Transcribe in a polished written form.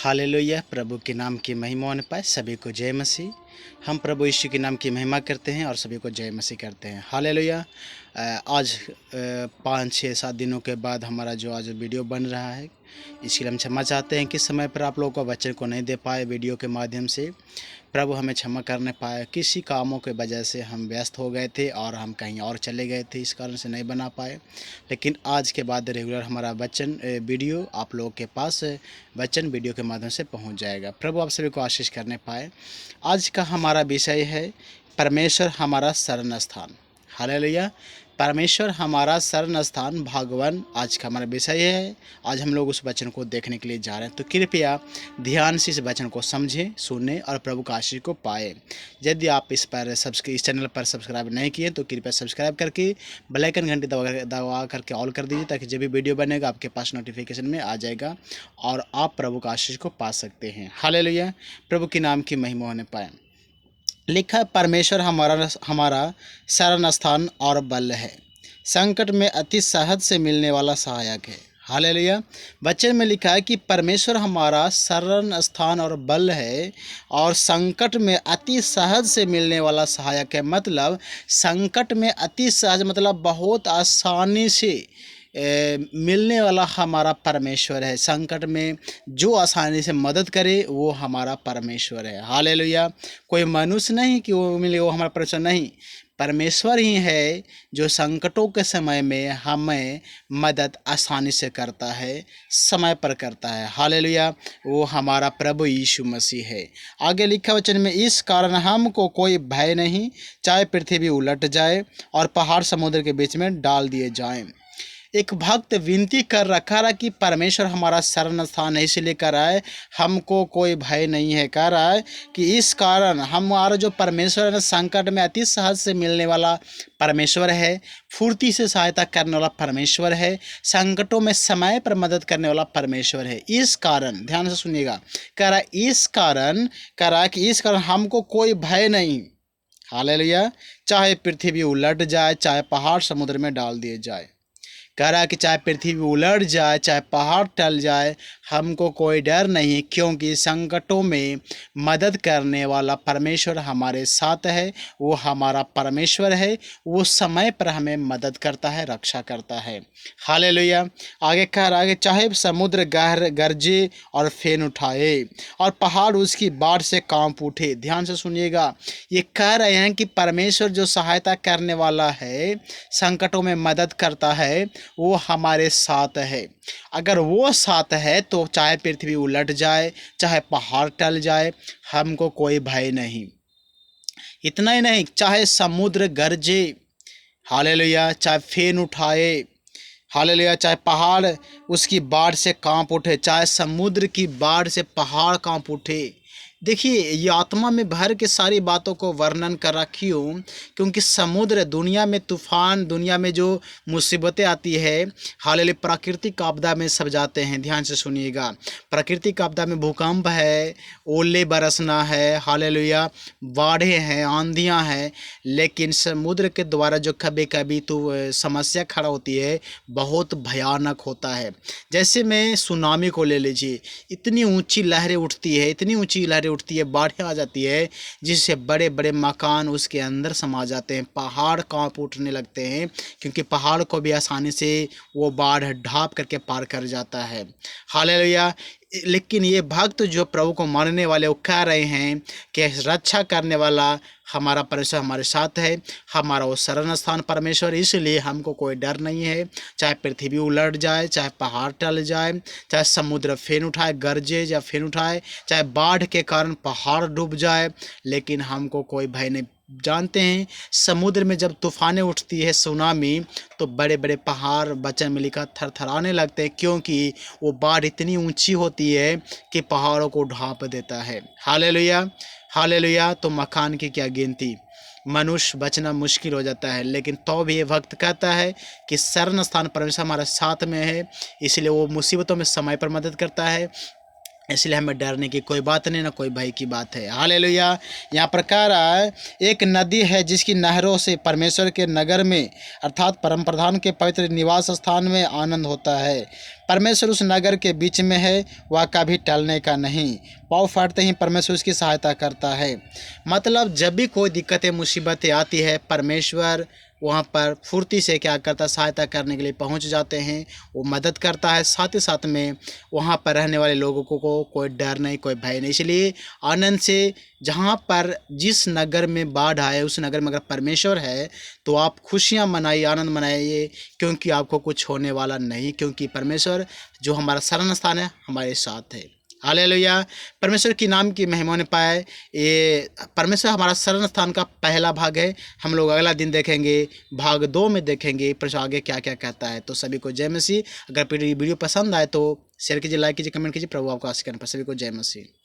Hallelujah. प्रभु के नाम की महिमा होने पाए। सभी को जय मसीह। हम प्रभु यीशु के नाम की महिमा करते हैं और सभी को जय मसीह करते हैं। हालेलुया। आज 5 6 7 दिनों के बाद हमारा जो आज वीडियो बन रहा है, इसके लिए हम क्षमा चाहते हैं कि समय पर आप लोगों को वचन को नहीं दे पाए वीडियो के माध्यम से। प्रभु हमें क्षमा करने पाए। किसी कामों के वजह से हम व्यस्त हो गए थे और हम कहीं और चले गए थे, इस कारण से नहीं बना पाए। लेकिन आज के बाद रेगुलर हमारा वचन वीडियो आप लोगों के पास वचन वीडियो के माध्यम से पहुंच जाएगा। प्रभु आप सभी को आशीष करने पाए। आज का हमारा विषय है परमेश्वर हमारा शरण स्थान। हालेलुया। परमेश्वर हमारा शरण स्थान भगवान आज का हमारा विषय है। आज हम लोग उस वचन को देखने के लिए जा रहे हैं, तो कृपया ध्यान से इस वचन को समझें, सुनें और प्रभु का आशीष को पाए। यदि आप इस चैनल पर सब्सक्राइब नहीं किए तो कृपया सब्सक्राइब करके बेल आइकन घंटी दबा करके ऑल कर दीजिए, ताकि जब भी वीडियो बनेगा आपके पास नोटिफिकेशन में आ जाएगा और आप प्रभु का आशीष को पा सकते हैं। हालेलुया। प्रभु के नाम की महिमा होने पाए। लिखा है, परमेश्वर हमारा शरण स्थान और बल है, संकट में अति सहज से मिलने वाला सहायक है। हालेलुया। वचन में लिखा है कि परमेश्वर हमारा शरण स्थान और बल है और संकट में अति सहज से मिलने वाला सहायक है। मतलब संकट में अति सहज मतलब बहुत आसानी से मिलने वाला हमारा परमेश्वर है। संकट में जो आसानी से मदद करे वो हमारा परमेश्वर है। हालेलुया। कोई मनुष्य नहीं कि वो मिले, वो हमारा परमेश्वर नहीं, परमेश्वर ही है जो संकटों के समय में हमें मदद आसानी से करता है, समय पर करता है। हालेलुया। वो हमारा प्रभु यीशु मसीह है। आगे लिखा वचन में, इस कारण हमको कोई भय नहीं, चाहे पृथ्वी उलट जाए और पहाड़ समुद्र के बीच में डाल दिए जाएं। एक भक्त विनती कर रखा रहा कि परमेश्वर हमारा शरण स्थान है, इसलिए कह रहा है हमको कोई भय नहीं है। कह रहा है कि इस कारण हमारा जो परमेश्वर है संकट में अति सहज से मिलने वाला परमेश्वर है, फुर्ती से सहायता करने वाला परमेश्वर है, संकटों में समय पर मदद करने वाला परमेश्वर है। इस कारण ध्यान से सुनिएगा, कह रहा है कि इस कारण हमको कोई भय नहीं। हालेलुया। चाहे पृथ्वी उलट जाए, चाहे पहाड़ समुद्र में डाल दिए जाए। कह रहा है कि चाहे पृथ्वी उलट जाए, चाहे पहाड़ टल जाए, हमको कोई डर नहीं, क्योंकि संकटों में मदद करने वाला परमेश्वर हमारे साथ है। वो हमारा परमेश्वर है, वो समय पर हमें मदद करता है, रक्षा करता है। हालेलुया। आगे कह रहा है कि चाहे समुद्र गरजे और फेन उठाए और पहाड़ उसकी बाढ़ से कांप उठे। ध्यान से सुनिएगा, ये कह रहे हैं कि परमेश्वर जो सहायता करने वाला है, संकटों में मदद करता है, वो हमारे साथ है। अगर वो साथ है तो चाहे पृथ्वी उलट जाए, चाहे पहाड़ टल जाए, हमको कोई भय नहीं। इतना ही नहीं, चाहे समुद्र गरजे, हालेलुया, चाहे फेन उठाए, हालेलुया, चाहे पहाड़ उसकी बाढ़ से कांप उठे, चाहे समुद्र की बाढ़ से पहाड़ कांप उठे। देखिए, ये आत्मा में भर के सारी बातों को वर्णन कर रखी हूँ, क्योंकि समुद्र, दुनिया में तूफान, दुनिया में जो मुसीबतें आती है, हालेलुया, प्राकृतिक आपदा में सब जाते हैं। ध्यान से सुनिएगा, प्राकृतिक आपदा में भूकंप है, ओले बरसना है, हालेलुया, बाढ़ें हैं, आंधियाँ हैं, लेकिन समुद्र के द्वारा जो कभी कभी तो समस्या खड़ा होती है, बहुत भयानक होता है। जैसे मैं सुनामी को ले लीजिए, इतनी ऊंची लहरें उठती है, इतनी ऊंची लहरें उठती है, बाढ़ें आ जाती है, जिससे बड़े बड़े मकान उसके अंदर समा जाते हैं, पहाड़ कांप उठने लगते हैं, क्योंकि पहाड़ को भी आसानी से वो बाढ़ ढाप करके पार कर जाता है। हालेलुया। लेकिन ये भक्त जो प्रभु को मानने वाले, वो कह रहे हैं कि रक्षा करने वाला हमारा परमेश्वर हमारे साथ है, हमारा वो शरण स्थान परमेश्वर, इसलिए हमको कोई डर नहीं है। चाहे पृथ्वी उलट जाए, चाहे पहाड़ टल जाए, चाहे समुद्र फेन उठाए, गरजे या फेन उठाए, चाहे बाढ़ के कारण पहाड़ डूब जाए, लेकिन हमको कोई भय नहीं। जानते हैं, समुद्र में जब तूफानें उठती है, सुनामी, तो बड़े बड़े पहाड़, वचन में लिखा, थरथराने लगते हैं, क्योंकि वो बाढ़ इतनी ऊंची होती है कि पहाड़ों को ढांप देता है। हालेलुया। हालेलुया। तो मकान की क्या गिनती, मनुष्य बचना मुश्किल हो जाता है, लेकिन तो भी ये भक्त कहता है कि शरण स्थान परमेश्वर हमारे साथ में है, इसलिए वो मुसीबतों में समय पर मदद करता है, इसलिए हमें डरने की कोई बात नहीं, ना कोई भय की बात है। हालेलुया। यहाँ पर कह रहा है, एक नदी है जिसकी नहरों से परमेश्वर के नगर में अर्थात परम प्रधान के पवित्र निवास स्थान में आनंद होता है। परमेश्वर उस नगर के बीच में है, वह कभी टलने का नहीं। पाँव फाड़ते ही परमेश्वर उसकी सहायता करता है। मतलब जब भी कोई दिक्कतें मुसीबतें आती है, परमेश्वर वहाँ पर फुर्ती से क्या करता है, सहायता करने के लिए पहुँच जाते हैं। वो मदद करता है, साथ ही साथ में वहाँ पर रहने वाले लोगों को कोई डर नहीं, कोई भय नहीं। इसलिए आनंद से, जहाँ पर जिस नगर में बाढ़ आए उस नगर में अगर परमेश्वर है तो आप खुशियाँ मनाइए, आनंद मनाइए, क्योंकि आपको कुछ होने वाला नहीं, क्योंकि परमेश्वर जो हमारा शरण स्थान है हमारे साथ है। हालेलुया। परमेश्वर की नाम की महिमा ने पाए। ये परमेश्वर हमारा शरण स्थान का पहला भाग है। हम लोग अगला दिन देखेंगे, भाग 2 में देखेंगे परमेश्वर आगे क्या क्या कहता है। तो सभी को जय मसीह। अगर वीडियो पसंद आए तो शेयर कीजिए, लाइक कीजिए, कमेंट कीजिए। प्रभु आपको आशीष करें। सभी को जय मसीह।